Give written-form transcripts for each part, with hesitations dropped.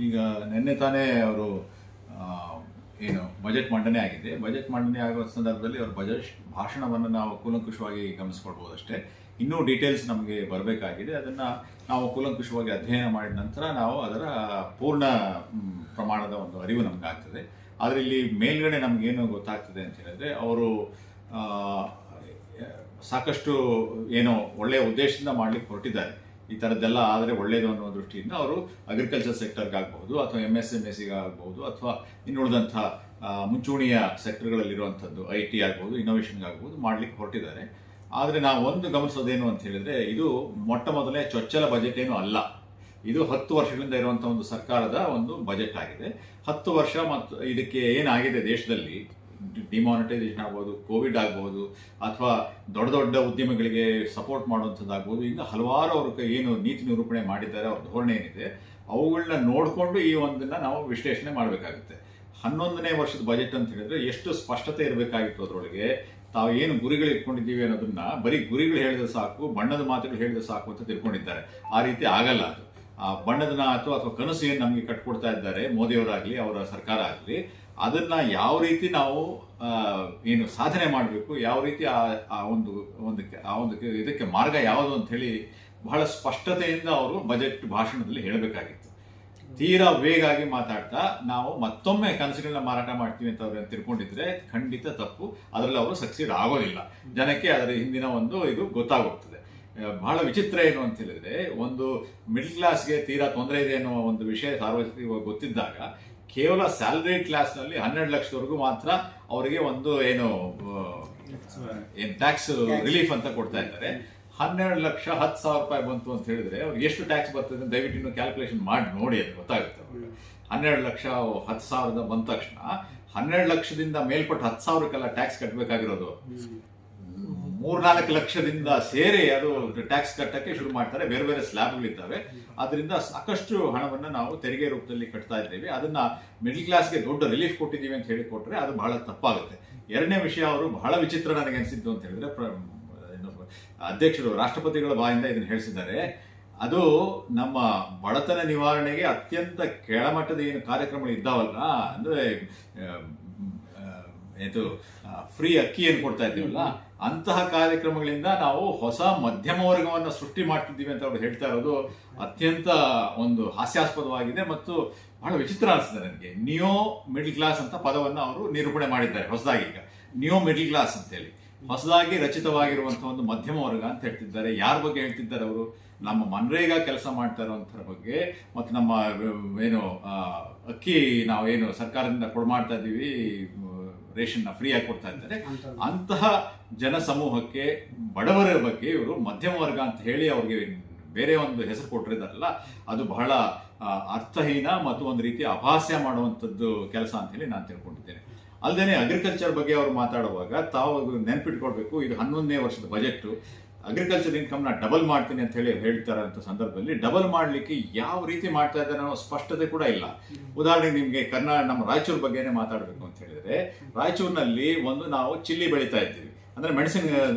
ಈಗ ನಿನ್ನೆ ತಾನೇ ಅವರು ಏನು ಬಜೆಟ್ ಮಂಡನೆ ಆಗಿದೆ. ಬಜೆಟ್ ಮಂಡನೆ ಆಗುವ ಸಂದರ್ಭದಲ್ಲಿ ಅವ್ರ ಬಜೆಟ್ ಭಾಷಣವನ್ನು ನಾವು ಕೂಲಂಕುಷವಾಗಿ ಗಮನಿಸ್ಕೊಳ್ಬೋದು ಅಷ್ಟೇ. ಇನ್ನೂ ಡೀಟೇಲ್ಸ್ ನಮಗೆ ಬರಬೇಕಾಗಿದೆ. ಅದನ್ನು ನಾವು ಕೂಲಂಕುಷವಾಗಿ ಅಧ್ಯಯನ ಮಾಡಿದ ನಂತರ ನಾವು ಅದರ ಪೂರ್ಣ ಪ್ರಮಾಣದ ಒಂದು ಅರಿವು ನಮ್ಗೆ ಆಗ್ತದೆ. ಆದರೆ ಇಲ್ಲಿ ಮೇಲ್ಗಡೆ ನಮಗೇನು ಗೊತ್ತಾಗ್ತದೆ ಅಂತ ಹೇಳಿದ್ರೆ, ಅವರು ಸಾಕಷ್ಟು ಏನೋ ಒಳ್ಳೆಯ ಉದ್ದೇಶದಿಂದ ಮಾಡಲಿಕ್ಕೆ ಹೊರಟಿದ್ದಾರೆ. ಈ ಥರದ್ದೆಲ್ಲ ಆದರೆ ಒಳ್ಳೆಯದು ಅನ್ನೋ ದೃಷ್ಟಿಯಿಂದ ಅವರು ಅಗ್ರಿಕಲ್ಚರ್ ಸೆಕ್ಟರ್ಗಾಗಬಹುದು ಅಥವಾ MSMEಗೆ ಆಗಬಹುದು ಅಥವಾ ಇನ್ನುಳಿದಂಥ ಮುಂಚೂಣಿಯ ಸೆಕ್ಟರ್ಗಳಲ್ಲಿರುವಂಥದ್ದು IT ಆಗ್ಬೋದು, ಇನ್ನೋವೇಷನ್ಗಾಗ್ಬೋದು ಮಾಡಲಿಕ್ಕೆ ಹೊರಟಿದ್ದಾರೆ. ಆದರೆ ನಾವು ಒಂದು ಗಮನಿಸೋದೇನು ಅಂತ ಹೇಳಿದ್ರೆ, ಇದು ಮೊಟ್ಟ ಮೊದಲೇ ಚೊಚ್ಚಲ ಬಜೆಟ್ ಏನು ಅಲ್ಲ. ಇದು 10 ವರ್ಷಗಳಿಂದ ಇರುವಂಥ ಒಂದು ಸರ್ಕಾರದ ಒಂದು ಬಜೆಟ್ ಆಗಿದೆ. 10 ವರ್ಷ ಮತ್ತು ಇದಕ್ಕೆ ಏನಾಗಿದೆ ದೇಶದಲ್ಲಿ, ಡಿಮಾನಿಟೈಸೇಷನ್ ಆಗ್ಬೋದು, ಕೋವಿಡ್ ಆಗ್ಬೋದು, ಅಥವಾ ದೊಡ್ಡ ದೊಡ್ಡ ಉದ್ಯಮಗಳಿಗೆ ಸಪೋರ್ಟ್ ಮಾಡುವಂಥದ್ದಾಗ್ಬೋದು, ಈಗ ಹಲವಾರು ಅವ್ರ ಏನು ನೀತಿ ನಿರೂಪಣೆ ಮಾಡಿದ್ದಾರೆ, ಅವ್ರ ಧೋರಣೆ ಏನಿದೆ ಅವುಗಳನ್ನ ನೋಡಿಕೊಂಡು ಈ ಒಂದನ್ನು ನಾವು ವಿಶ್ಲೇಷಣೆ ಮಾಡಬೇಕಾಗುತ್ತೆ. 11ನೇ ವರ್ಷದ ಬಜೆಟ್ ಅಂತ ಹೇಳಿದ್ರೆ ಎಷ್ಟು ಸ್ಪಷ್ಟತೆ ಇರಬೇಕಾಗಿತ್ತು. ಅದರೊಳಗೆ ತಾವು ಏನು ಗುರಿಗಳು ಇಟ್ಕೊಂಡಿದ್ದೀವಿ ಅನ್ನೋದನ್ನ ಬರೀ ಗುರಿಗಳು ಹೇಳಿದ್ರೆ ಸಾಕು, ಬಣ್ಣದ ಮಾತುಗಳು ಹೇಳಿದ್ರೆ ಸಾಕು ಅಂತ ತಿಳ್ಕೊಂಡಿದ್ದಾರೆ. ಆ ರೀತಿ ಆಗಲ್ಲ. ಅದು ಆ ಬಣ್ಣದ ಮಾತು ಅಥವಾ ಕನಸು ಏನು ನಮಗೆ ಕಟ್ಕೊಡ್ತಾ ಇದ್ದಾರೆ ಮೋದಿಯವರಾಗಲಿ ಅವರ ಸರ್ಕಾರ ಆಗಲಿ, ಅದನ್ನ ಯಾವ ರೀತಿ ನಾವು ಏನು ಸಾಧನೆ ಮಾಡಬೇಕು, ಯಾವ ರೀತಿ ಆ ಒಂದು ಇದಕ್ಕೆ ಮಾರ್ಗ ಯಾವುದು ಅಂತ ಹೇಳಿ ಬಹಳ ಸ್ಪಷ್ಟತೆಯಿಂದ ಅವರು ಬಜೆಟ್ ಭಾಷಣದಲ್ಲಿ ಹೇಳಬೇಕಾಗಿತ್ತು. ತೀರಾ ವೇಗಾಗಿ ಮಾತಾಡ್ತಾ ನಾವು ಮತ್ತೊಮ್ಮೆ ಕನಸುಗಳನ್ನ ಮಾರಾಟ ಮಾಡ್ತೀವಿ ಅಂತ ಅವ್ರು ತಿಳ್ಕೊಂಡಿದ್ರೆ ಖಂಡಿತ ತಪ್ಪು. ಅದರಲ್ಲಿ ಅವರು ಸಕ್ಸೀಡ್ ಆಗೋದಿಲ್ಲ. ಜನಕ್ಕೆ ಅದರ ಹಿಂದಿನ ಒಂದು ಇದು ಗೊತ್ತಾಗೋಗ್ತದೆ. ಬಹಳ ವಿಚಿತ್ರ ಏನು ಅಂತ ಹೇಳಿದ್ರೆ, ಒಂದು ಮಿಡ್ಲ್ ಕ್ಲಾಸ್ಗೆ ತೀರಾ ತೊಂದರೆ ಇದೆ ಅನ್ನೋ ಒಂದು ವಿಷಯ ಸಾರ್ವಜನಿಕವಾಗಿ ಗೊತ್ತಿದ್ದಾಗ ಕೇವಲ ಸ್ಯಾಲರಿ ಕ್ಲಾಸ್ನಲ್ಲಿ 12 ಲಕ್ಷದವರೆಗೂ ಮಾತ್ರ ಅವರಿಗೆ ಒಂದು ಏನು ಟ್ಯಾಕ್ಸ್ ರಿಲೀಫ್ ಅಂತ ಕೊಡ್ತಾ ಇದ್ದಾರೆ. 12 ಲಕ್ಷ 10,000 ರೂಪಾಯಿ ಬಂತು ಅಂತ ಹೇಳಿದ್ರೆ ಅವ್ರಿಗೆ ಎಷ್ಟು ಟ್ಯಾಕ್ಸ್ ಬರ್ತದೆ ದಯವಿಟ್ಟು ಇನ್ನು ಕ್ಯಾಲ್ಕುಲೇಷನ್ ಮಾಡಿ ನೋಡಿ, ಅದು ಗೊತ್ತಾಗುತ್ತೆ. 12 ಲಕ್ಷ 10,000 ಬಂದ ತಕ್ಷಣ 12 ಲಕ್ಷದಿಂದ ಮೇಲ್ಪಟ್ಟು 10,000ಕ್ಕೆಲ್ಲ ಟ್ಯಾಕ್ಸ್ ಕಟ್ಟಬೇಕಾಗಿರೋದು 3-4 ಲಕ್ಷದಿಂದ ಸೇರಿ ಅದು ಟ್ಯಾಕ್ಸ್ ಕಟ್ಟಕ್ಕೆ ಶುರು ಮಾಡ್ತಾರೆ. ಬೇರೆ ಬೇರೆ ಸ್ಲ್ಯಾಬ್ಗಳಿದ್ದಾವೆ. ಅದರಿಂದ ಸಾಕಷ್ಟು ಹಣವನ್ನು ನಾವು ತೆರಿಗೆ ರೂಪದಲ್ಲಿ ಕಟ್ತಾ ಇದ್ದೇವೆ. ಅದನ್ನ ಮಿಡ್ಲ್ ಕ್ಲಾಸ್ಗೆ ದೊಡ್ಡ ರಿಲೀಫ್ ಕೊಟ್ಟಿದ್ದೀವಿ ಅಂತ ಹೇಳಿ ಕೊಟ್ಟರೆ ಅದು ಬಹಳ ತಪ್ಪಾಗುತ್ತೆ. ಎರಡನೇ ವಿಷಯ, ಅವರು ಬಹಳ ವಿಚಿತ್ರ ನನಗೆ ಅನಿಸಿದ್ದು ಅಂತ ಹೇಳಿದ್ರೆ, ಅಧ್ಯಕ್ಷರು ರಾಷ್ಟ್ರಪತಿಗಳ ಬಾಯಿಂದ ಇದನ್ನು ಹೇಳಿಸಿದ್ದಾರೆ. ಅದು ನಮ್ಮ ಬಡತನ ನಿವಾರಣೆಗೆ ಅತ್ಯಂತ ಕೆಳಮಟ್ಟದ ಏನು ಕಾರ್ಯಕ್ರಮಗಳು ಇದ್ದಾವಲ್ಲ, ಅಂದ್ರೆ ಇದು ಫ್ರೀ ಅಕ್ಕಿ ಏನು ಕೊಡ್ತಾ ಇದ್ದೀವಲ್ಲ, ಅಂತಹ ಕಾರ್ಯಕ್ರಮಗಳಿಂದ ನಾವು ಹೊಸ ಮಧ್ಯಮ ವರ್ಗವನ್ನು ಸೃಷ್ಟಿ ಮಾಡ್ತಿದ್ದೀವಿ ಅಂತ ಅವರು ಹೇಳ್ತಾ ಇರೋದು ಅತ್ಯಂತ ಒಂದು ಹಾಸ್ಯಾಸ್ಪದವಾಗಿದೆ ಮತ್ತು ಬಹಳ ವಿಚಿತ್ರ ಅನಿಸ್ತದೆ ನನಗೆ. ನಿಯೋ ಮಿಡ್ಲ್ ಕ್ಲಾಸ್ ಅಂತ ಪದವನ್ನು ಅವರು ನಿರೂಪಣೆ ಮಾಡಿದ್ದಾರೆ ಹೊಸದಾಗಿ. ಈಗ ನಿಯೋ ಮಿಡ್ಲ್ ಕ್ಲಾಸ್ ಅಂತೇಳಿ ಹೊಸದಾಗಿ ರಚಿತವಾಗಿರುವಂತಹ ಒಂದು ಮಧ್ಯಮ ವರ್ಗ ಅಂತ ಹೇಳ್ತಿದ್ದಾರೆ. ಯಾರ ಬಗ್ಗೆ ಹೇಳ್ತಿದ್ದಾರೆ ಅವರು? ನಮ್ಮ ಮನ್ರೇಗಾ ಕೆಲಸ ಮಾಡ್ತಾ ಇರುವಂಥರ ಬಗ್ಗೆ ಮತ್ತು ನಮ್ಮ ಏನು ಅಕ್ಕಿ ನಾವೇನು ಸರ್ಕಾರದಿಂದ ಕೊಡ್ಮಾಡ್ತಾ ಇದ್ದೀವಿ, ರೇಷನ್ನ ಫ್ರೀಯಾಗಿ ಕೊಡ್ತಾ ಇದ್ದಾರೆ, ಅಂತಹ ಜನ ಸಮೂಹಕ್ಕೆ ಬಡವರ ಬಗ್ಗೆ ಇವರು ಮಧ್ಯಮ ವರ್ಗ ಅಂತ ಹೇಳಿ ಅವ್ರಿಗೆ ಬೇರೆ ಒಂದು ಹೆಸರು ಕೊಟ್ಟಿದ್ದಾರಲ್ಲ, ಅದು ಬಹಳ ಅರ್ಥಹೀನ ಮತ್ತು ಒಂದು ರೀತಿ ಅಪಹಾಸ್ಯ ಮಾಡುವಂಥದ್ದು ಕೆಲಸ ಅಂತ ಹೇಳಿ ನಾನು ತಿಳ್ಕೊಂಡಿದ್ದೇನೆ. ಅಲ್ಲದೆ ಅಗ್ರಿಕಲ್ಚರ್ ಬಗ್ಗೆ ಅವರು ಮಾತಾಡುವಾಗ ತಾವು ನೆನ್ಪಿಟ್ಕೊಳ್ಬೇಕು, ಇದು 11ನೇ ವರ್ಷದ ಬಜೆಟ್. ಅಗ್ರಿಕಲ್ಚರ್ ಇನ್ಕಮ್ನ ಡಬಲ್ ಮಾಡ್ತೀನಿ ಅಂತ ಹೇಳಿ ಹೇಳ್ತಾರಂಥ ಸಂದರ್ಭದಲ್ಲಿ ಡಬಲ್ ಮಾಡಲಿಕ್ಕೆ ಯಾವ ರೀತಿ ಮಾಡ್ತಾ ಇದ್ದಾರೆ ಅನ್ನೋ ಸ್ಪಷ್ಟತೆ ಕೂಡ ಇಲ್ಲ. ಉದಾಹರಣೆಗೆ ನಿಮಗೆ ನಮ್ಮ ರಾಯಚೂರು ಬಗ್ಗೆನೇ ಮಾತಾಡಬೇಕು ಅಂತ ಹೇಳಿದ್ರೆ, ರಾಯಚೂರಿನಲ್ಲಿ ಒಂದು ನಾವು ಚಿಲ್ಲಿ ಬೆಳೀತಾ ಇದ್ದೀವಿ, ಅಂದ್ರೆ ಮೆಣಸಿನ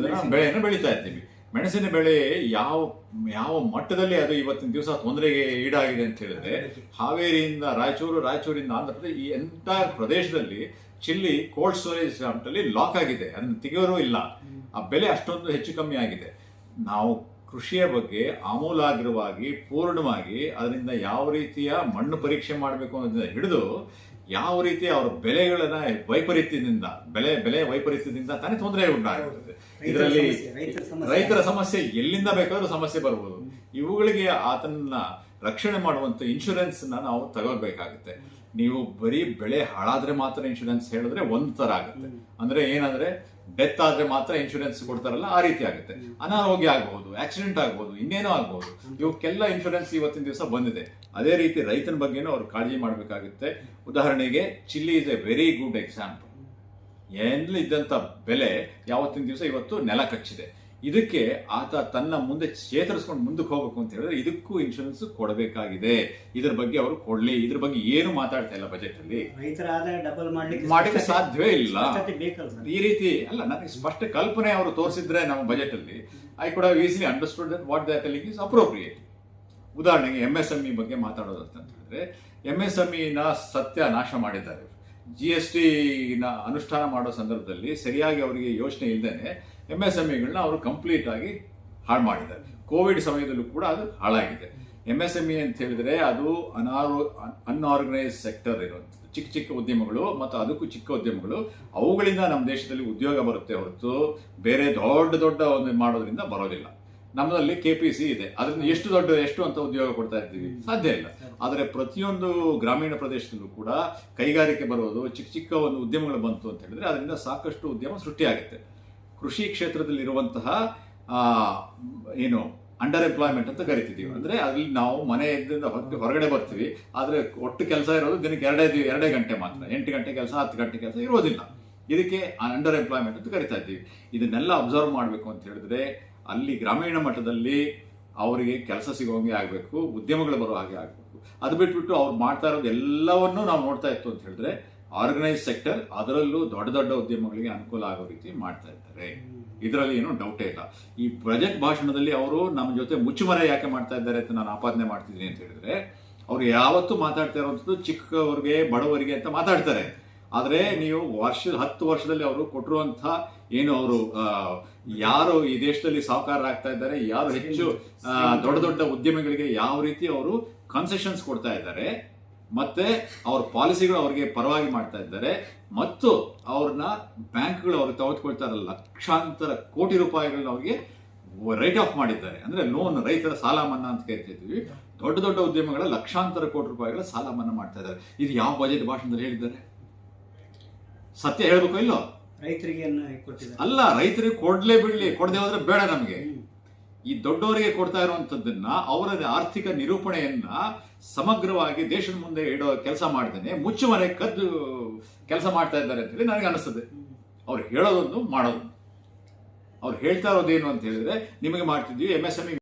ಬೆಳೆಯನ್ನು ಬೆಳೀತಾ ಇದ್ದೀವಿ. ಮೆಣಸಿನ ಬೆಳೆ ಯಾವ ಮಟ್ಟದಲ್ಲಿ ಅದು ಇವತ್ತಿನ ದಿವಸ ತೊಂದರೆಗೆ ಈಡಾಗಿದೆ ಅಂತ ಹೇಳಿದ್ರೆ, ಹಾವೇರಿಯಿಂದ ರಾಯಚೂರಿಂದ ಆಂಧ್ರ ಪ್ರದೇಶ, ಈ ಎಂಟೈರ್ ಪ್ರದೇಶದಲ್ಲಿ ಚಿಲ್ಲಿ ಕೋಲ್ಡ್ ಸ್ಟೋರೇಜ್ ಅಲ್ಲಿ ಲಾಕ್ ಆಗಿದೆ. ಅದನ್ನು ತೆಗೆಯೋರು ಇಲ್ಲ. ಆ ಬೆಲೆ ಅಷ್ಟೊಂದು ಹೆಚ್ಚು ಕಮ್ಮಿ ಆಗಿದೆ. ನಾವು ಕೃಷಿಯ ಬಗ್ಗೆ ಆಮೂಲಾಗ್ರವಾಗಿ ಪೂರ್ಣವಾಗಿ ಅದರಿಂದ ಯಾವ ರೀತಿಯ ಮಣ್ಣು ಪರೀಕ್ಷೆ ಮಾಡಬೇಕು ಅನ್ನೋದನ್ನ ಹಿಡಿದು ಯಾವ ರೀತಿ ಅವರ ಬೆಲೆಗಳನ್ನ ಬೆಲೆ ವೈಪರೀತ್ಯದಿಂದ ತಾನೇ ತೊಂದರೆ ಉಂಟಾಗುತ್ತದೆ. ಇದರಲ್ಲಿ ರೈತರ ಸಮಸ್ಯೆ ಎಲ್ಲಿಂದ ಬೇಕಾದ್ರೂ ಸಮಸ್ಯೆ ಬರ್ಬೋದು. ಇವುಗಳಿಗೆ ಆತನ ರಕ್ಷಣೆ ಮಾಡುವಂತ ಇನ್ಶೂರೆನ್ಸ್ ನಾವು ತಗೋಬೇಕಾಗುತ್ತೆ. ನೀವು ಬರೀ ಬೆಳೆ ಹಾಳಾದ್ರೆ ಮಾತ್ರ ಇನ್ಶೂರೆನ್ಸ್ ಹೇಳಿದ್ರೆ ಒಂದು ತರ ಆಗುತ್ತೆ. ಅಂದ್ರೆ ಏನಂದ್ರೆ ಡೆತ್ ಆದ್ರೆ ಮಾತ್ರ ಇನ್ಶೂರೆನ್ಸ್ ಕೊಡ್ತಾರಲ್ಲ, ಆ ರೀತಿ ಆಗುತ್ತೆ. ಅನಾರೋಗ್ಯ ಆಗಬಹುದು, ಆಕ್ಸಿಡೆಂಟ್ ಆಗಬಹುದು, ಇನ್ನೇನೋ ಆಗಬಹುದು. ಇವಕ್ಕೆಲ್ಲ ಇನ್ಶೂರೆನ್ಸ್ ಇವತ್ತಿನ ದಿವಸ ಬಂದಿದೆ. ಅದೇ ರೀತಿ ರೈತನ ಬಗ್ಗೆನೂ ಅವ್ರು ಕಾಳಜಿ ಮಾಡಬೇಕಾಗುತ್ತೆ. ಉದಾಹರಣೆಗೆ chilli is a very good example. ಏನ್ಲಿ ಇದ್ದಂಥ ಬೆಲೆ ಯಾವತ್ತಿನ ದಿವಸ ಇವತ್ತು ನೆಲ ಕಚ್ಚಿದೆ. ಇದಕ್ಕೆ ಆತ ತನ್ನ ಮುಂದೆ ಚೇತರಿಸ್ಕೊಂಡು ಮುಂದಕ್ಕೆ ಹೋಗ್ಬೇಕು ಅಂತ ಹೇಳಿದ್ರೆ ಇದಕ್ಕೂ ಇನ್ಶೂರೆನ್ಸ್ ಕೊಡಬೇಕಾಗಿದೆ. ಇದ್ರ ಬಗ್ಗೆ ಅವರು ಕೊಡ್ಲಿ. ಇದ್ರ ಬಗ್ಗೆ ಏನು ಮಾತಾಡ್ತಾ ಇಲ್ಲ ಬಜೆಟ್ ಅಲ್ಲಿ. ಮಾಡಲಿಕ್ಕೆ ಸಾಧ್ಯವೇ ಇಲ್ಲ. ಈ ರೀತಿ ಅಲ್ಲ, ನನಗೆ ಸ್ಪಷ್ಟ ಕಲ್ಪನೆ ಅವರು ತೋರಿಸಿದ್ರೆ ನಮ್ಮ ಬಜೆಟ್ ಅಲ್ಲಿ, I could have easily understood that what they are telling is appropriate. ಉದಾಹರಣೆಗೆ MSME ಬಗ್ಗೆ ಮಾತಾಡೋದು ಅಂತ ಹೇಳಿದ್ರೆ, MSMEನ ಸತ್ಯ ನಾಶ ಮಾಡಿದ್ದಾರೆ. GSTನ ಅನುಷ್ಠಾನ ಮಾಡೋ ಸಂದರ್ಭದಲ್ಲಿ ಸರಿಯಾಗಿ ಅವರಿಗೆ ಯೋಚನೆ ಇಲ್ಲದೇನೆ MSMEಗಳನ್ನ ಅವರು ಕಂಪ್ಲೀಟ್ ಆಗಿ ಹಾಳು ಮಾಡಿದ್ದಾರೆ. ಕೋವಿಡ್ ಸಮಯದಲ್ಲೂ ಕೂಡ ಅದು ಹಾಳಾಗಿದೆ. MSME ಅಂತ ಹೇಳಿದ್ರೆ ಅದು ಅನ್ಆರ್ಗನೈಸ್ ಸೆಕ್ಟರ್ ಇರುವಂಥದ್ದು, ಚಿಕ್ಕ ಚಿಕ್ಕ ಉದ್ಯಮಗಳು ಮತ್ತು ಅದಕ್ಕೂ ಚಿಕ್ಕ ಉದ್ಯಮಗಳು, ಅವುಗಳಿಂದ ನಮ್ಮ ದೇಶದಲ್ಲಿ ಉದ್ಯೋಗ ಬರುತ್ತೆ ಹೊರತು ಬೇರೆ ದೊಡ್ಡ ಒಂದು ಮಾಡೋದ್ರಿಂದ ಬರೋದಿಲ್ಲ. ನಮ್ಮಲ್ಲಿ KPC ಇದೆ, ಅದರಿಂದ ಎಷ್ಟು ಅಂತ ಉದ್ಯೋಗ ಕೊಡ್ತಾ ಇದ್ದೀವಿ? ಸಾಧ್ಯ ಇಲ್ಲ. ಆದರೆ ಪ್ರತಿಯೊಂದು ಗ್ರಾಮೀಣ ಪ್ರದೇಶದಲ್ಲೂ ಕೂಡ ಕೈಗಾರಿಕೆ ಬರೋದು, ಚಿಕ್ಕ ಚಿಕ್ಕ ಒಂದು ಉದ್ಯಮಗಳು ಬಂತು ಅಂತ ಹೇಳಿದ್ರೆ ಅದರಿಂದ ಸಾಕಷ್ಟು ಉದ್ಯಮ ಸೃಷ್ಟಿಯಾಗುತ್ತೆ. ಕೃಷಿ ಕ್ಷೇತ್ರದಲ್ಲಿ ಇರುವಂತಹ ಏನು ಅಂಡರ್ ಎಂಪ್ಲಾಯ್ಮೆಂಟ್ ಅಂತ ಕರಿತಿದ್ದೀವಿ. ಅಂದರೆ ಅಲ್ಲಿ ನಾವು ಮನೆಯಿಂದ ಹೊರಗಡೆ ಬರ್ತೀವಿ, ಆದರೆ ಒಟ್ಟು ಕೆಲಸ ಇರೋದು ದಿನಕ್ಕೆ ಎರಡೇ ಗಂಟೆ ಮಾತ್ರ. 8 ಗಂಟೆ ಕೆಲಸ, 10 ಗಂಟೆ ಕೆಲಸ ಇರೋದಿಲ್ಲ. ಇದಕ್ಕೆ ಅಂಡರ್ ಎಂಪ್ಲಾಯ್ಮೆಂಟ್ ಅಂತ ಕರಿತಾ ಇದ್ದೀವಿ. ಇದನ್ನೆಲ್ಲ ಅಬ್ಸರ್ವ್ ಮಾಡಬೇಕು ಅಂತ ಹೇಳಿದ್ರೆ ಅಲ್ಲಿ ಗ್ರಾಮೀಣ ಮಟ್ಟದಲ್ಲಿ ಅವರಿಗೆ ಕೆಲಸ ಸಿಗೋಂಗೆ ಆಗಬೇಕು, ಉದ್ಯಮಗಳು ಬರೋ ಹಾಗೆ ಆಗಬೇಕು. ಅದು ಬಿಟ್ಬಿಟ್ಟು ಅವ್ರು ಮಾಡ್ತಾ ಇರೋದು ಎಲ್ಲವನ್ನೂ ನಾವು ನೋಡ್ತಾ ಇತ್ತು ಅಂತ ಹೇಳಿದ್ರೆ ಆರ್ಗನೈಸ್ ಸೆಕ್ಟರ್, ಅದರಲ್ಲೂ ದೊಡ್ಡ ಉದ್ಯಮಗಳಿಗೆ ಅನುಕೂಲ ಆಗೋ ರೀತಿ ಮಾಡ್ತಾ ಇದ್ದಾರೆ. ಇದರಲ್ಲಿ ಏನೂ ಡೌಟೇ ಇಲ್ಲ. ಈ ಬಜೆಟ್ ಭಾಷಣದಲ್ಲಿ ಅವರು ನಮ್ಮ ಜೊತೆ ಮುಚ್ಚುಮರೆ ಯಾಕೆ ಮಾಡ್ತಾ ಇದ್ದಾರೆ ಅಂತ ನಾನು ಆಪಾದನೆ ಮಾಡ್ತಿದ್ದೀನಿ ಅಂತ ಹೇಳಿದ್ರೆ, ಅವ್ರು ಯಾವತ್ತೂ ಮಾತಾಡ್ತಾ ಇರೋಂಥದ್ದು ಚಿಕ್ಕವರಿಗೆ ಬಡವರಿಗೆ ಅಂತ ಮಾತಾಡ್ತಾರೆ. ಆದರೆ ನೀವು 10 ವರ್ಷದಲ್ಲಿ ಅವರು ಕೊಟ್ಟಿರುವಂಥ ಏನು ಅವರು ಯಾರು ಈ ದೇಶದಲ್ಲಿ ಸಾಹುಕಾರರಾಗ್ತಾ ಇದ್ದಾರೆ, ಯಾರು ಹೆಚ್ಚು ದೊಡ್ಡ ಉದ್ಯಮಿಗಳಿಗೆ ಯಾವ ರೀತಿ ಅವರು ಕನ್ಸೆಷನ್ಸ್ ಕೊಡ್ತಾ ಇದ್ದಾರೆ, ಮತ್ತೆ ಅವ್ರ ಪಾಲಿಸಿಗಳು ಅವ್ರಿಗೆ ಪರವಾಗಿ ಮಾಡ್ತಾ ಇದ್ದಾರೆ, ಮತ್ತು ಅವ್ರನ್ನ ಬ್ಯಾಂಕ್ಗಳು ಅವ್ರಿಗೆ ತೆಗೆದುಕೊಳ್ತಾರಲ್ಲ ಲಕ್ಷಾಂತರ ಕೋಟಿ ರೂಪಾಯಿಗಳನ್ನ ಅವ್ರಿಗೆ ರೈಟ್ ಆಫ್ ಮಾಡಿದ್ದಾರೆ. ಅಂದರೆ ಲೋನ್, ರೈತರ ಸಾಲ ಮನ್ನಾ ಅಂತ ಕರಿತಿದ್ವಿ. ದೊಡ್ಡ ಉದ್ಯಮಗಳ ಲಕ್ಷಾಂತರ ಕೋಟಿ ರೂಪಾಯಿಗಳ ಸಾಲ ಮನ್ನಾ ಮಾಡ್ತಾ ಇದ್ದಾರೆ. ಇದು ಯಾವ ಬಜೆಟ್ ಭಾಷಣದಲ್ಲಿ ಹೇಳಿದ್ದಾರೆ? ಸತ್ಯ ಹೇಳ್ಬೇಕು ಇಲ್ಲೋ? ರೈತರಿಗೆ ಅಲ್ಲ, ರೈತರಿಗೆ ಕೊಡದೆ ಹೋದ್ರೆ ಬೇಡ ನಮಗೆ. ಈ ದೊಡ್ಡವರಿಗೆ ಕೊಡ್ತಾ ಇರುವಂತದ್ದನ್ನ, ಅವರ ಆರ್ಥಿಕ ನಿರೂಪಣೆಯನ್ನ ಸಮಗ್ರವಾಗಿ ದೇಶದ ಮುಂದೆ ಇಡೋ ಕೆಲಸ ಮಾಡ್ದೇನೆ ಮುಚ್ಚುಮರೆ ಕದ್ದು ಕೆಲಸ ಮಾಡ್ತಾ ಇದ್ದಾರೆ ಅಂತ ಹೇಳಿ ನನಗೆ ಅನಿಸ್ತದೆ. ಅವ್ರು ಹೇಳೋದೊಂದು ಮಾಡೋದು. ಅವ್ರು ಹೇಳ್ತಾ ಇರೋದೇನು ಅಂತ ಹೇಳಿದ್ರೆ, ನಿಮಗೆ ಮಾಡ್ತಿದ್ವಿ MSME